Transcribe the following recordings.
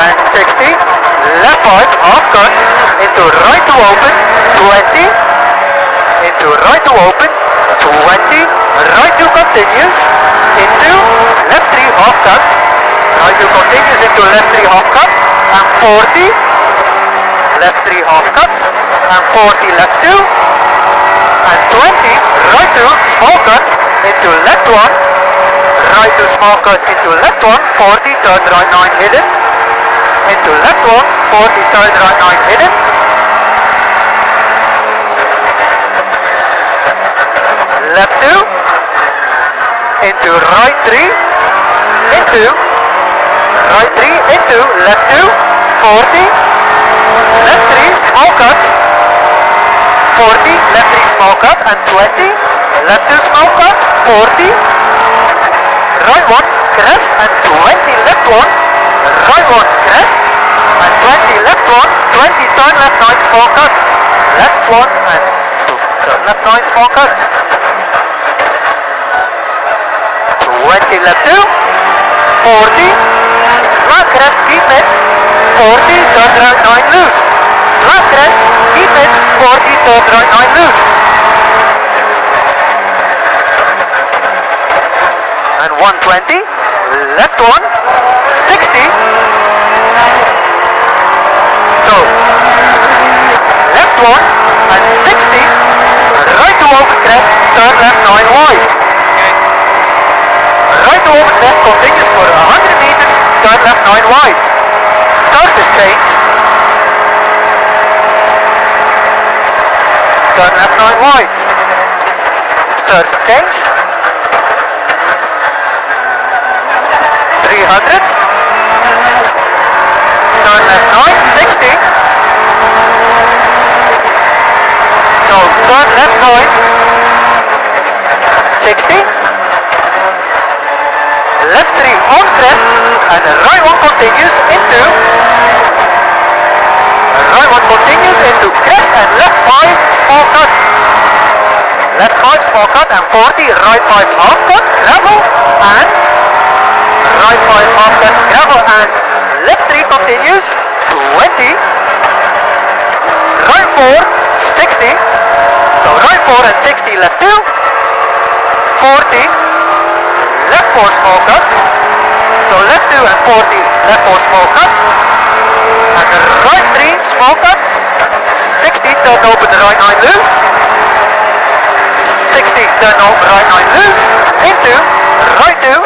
and 60, left 5, half cut, into right 2 open, 20, into right 2 open, 20, right 2 continues, into left 3 half cut, right 2 continues into left 3 half cut, and 40, left 3 half cut, and 40 left 2, and 20, right 2 small cut, into left 1, right 2 small cut, into left 1, 40, turn right 9 hidden, into left 1, 40, turn right 9 hidden, left 2, into right 3, into right 3, into left 2, 40, left 3, small cut, 40, left 3 small cut, and 20, left 2 small cut, 40, right 1, crest, and 20, left 1, right 1, crest, and 20, left 1, 20, turn left 9 small cut, left 1, and turn left 9 small cut, 20, left 2, 40, flat crest, keep it, 40, turn right 9 loose, flat crest, keep it, 40, turn right 9 loose, and 120, left 1, 60, so, left 1, and 60, right to open crest, turn left 9 wide, right to open crest continues for 100 meters, turn left 9 wide, surface change, turn left 9 wide, surface change, 300, turn left 9, 60, so turn left 9, 60, left 3 on crest, and right 1 continues into, right 1 continues into crest, and left 5 small cut, left 5 small cut, and 40, right 5 half cut, gravel, and right 5 half cut, gravel, and left 3 continues, 20, right 4, 60, so right 4 and 60, left 2, 40, left 4 small cut, so left 2 and 40, left 4 small cut, and right 3 small cut, 60, turn open the right 9 loose, 60, turn open right 9 loose, into right 2,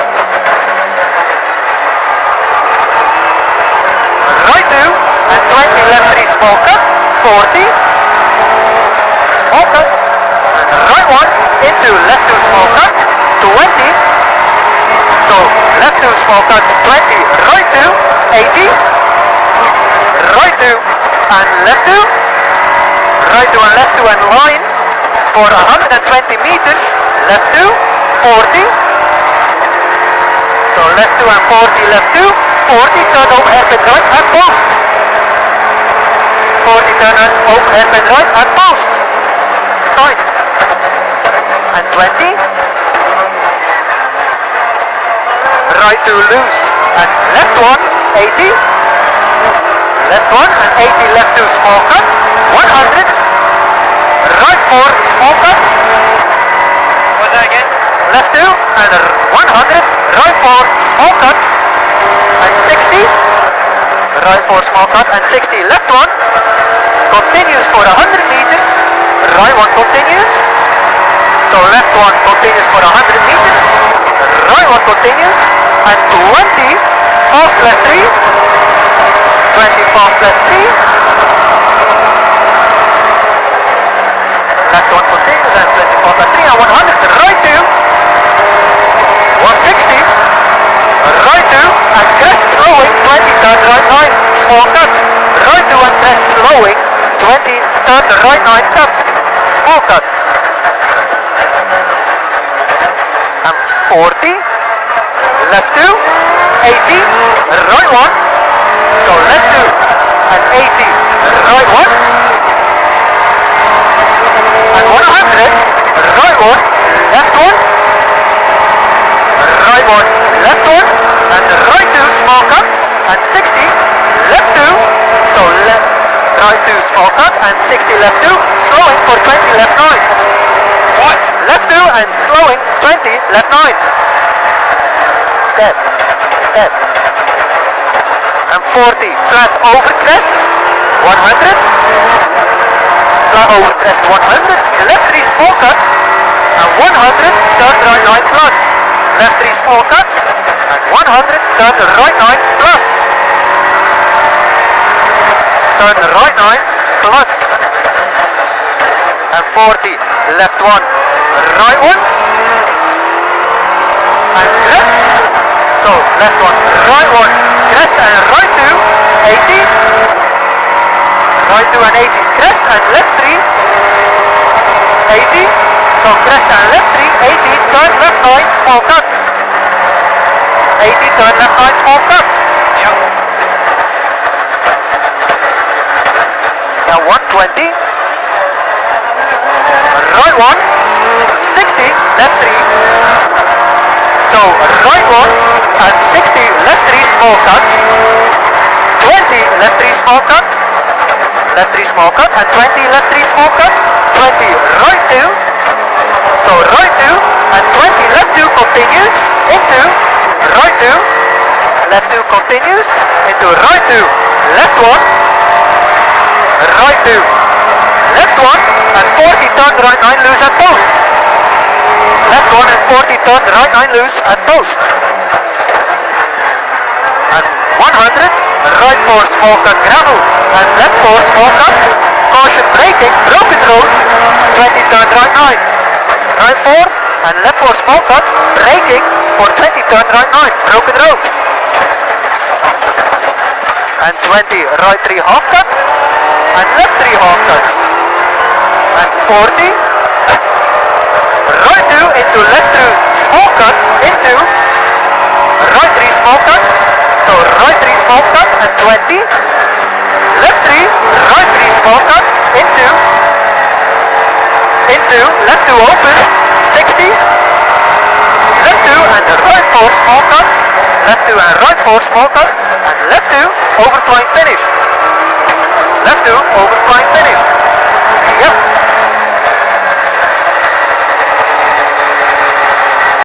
right 2, and 20, left 3 small cut, 40, small cut, and right 1, into left 2 small cut, 20, so left 2 small cut, 20, right 2, 80, right 2, and left 2, right 2 and left 2 and line, for 120 meters, left 2, 40, so left 2 and 40, left 2, 40, turn over hairpin right at post, 40, turn over hairpin right at post, side, and 20, right 2 loose, and left 1, 80, left 1 and 80, left 2 small cut, 100, right 4 small cut, what's that again? Left 2 and 100, right 4 small cut, and 60, right 4 small cut, and 60, left 1, continues for 100 meters, right 1 continues, so left 1 continues for 100 meters, right 1 continues, and 20, fast left 3, 20 fast left 3, left 1 continues, and 20 fast left 3, and 100, right 2, 160, right 2, and crest slowing, 20, turn right 9, small cut, right 2 and crest slowing, 20, turn right 9 cut, small cut, and 40, left 2, 80, right 1, so left 2 and 80, right 1, and 100, right 1, left 1, right 1, left 1, and right 2 small cut, and 60, small cut and 60 left 2, slowing for 20 left 9. What? Left 2 and slowing 20 left 9. Dead. Dead. And 40 flat over crest 100. Flat over crest 100. Left 3 small cut and 100 turn right 9 plus. Left 3 small cut and 100 turn right 9 plus. Turn right 9 plus. And 40 left 1 right 1 and crest. So left 1 right 1 crest and right 2 80. Right 2 and 80 crest and left 3 80. So crest and left 3 80 turn left 9 small cut. 80 turn left 9 small cut. Yep. Now 120. Right 1 60 left 3. So right 1 and 60 left 3 small cut. 20 left 3 small cut. Left 3 small cut and 20 left 3 small cut. 20 right 2. So right 2 and 20 left 2 continues into right 2. Left 2 continues into right 2. Left 1. Right 2. Left 1 and 40 turn right 9 loose at post. Left 1 and 40 turn right 9 loose at post. And 100 right 4 small cut gravel and left 4 small cut. Caution braking, broken road, 20 turn right 9. Right 4 and left 4 small cut, braking for 20 turn right 9, broken road. And 20 right 3 half cut and left 3 half cut. And 40 right 2 into left 2 small cut into right 3 small cut. So right 3 small cut and 20 left 3 right 3 small cut into left 2 open 60 left 2 and right 4 small cut, left 2 and right 4 small cut and left 2 overflying finish. Left 2 overflying finish. Yep.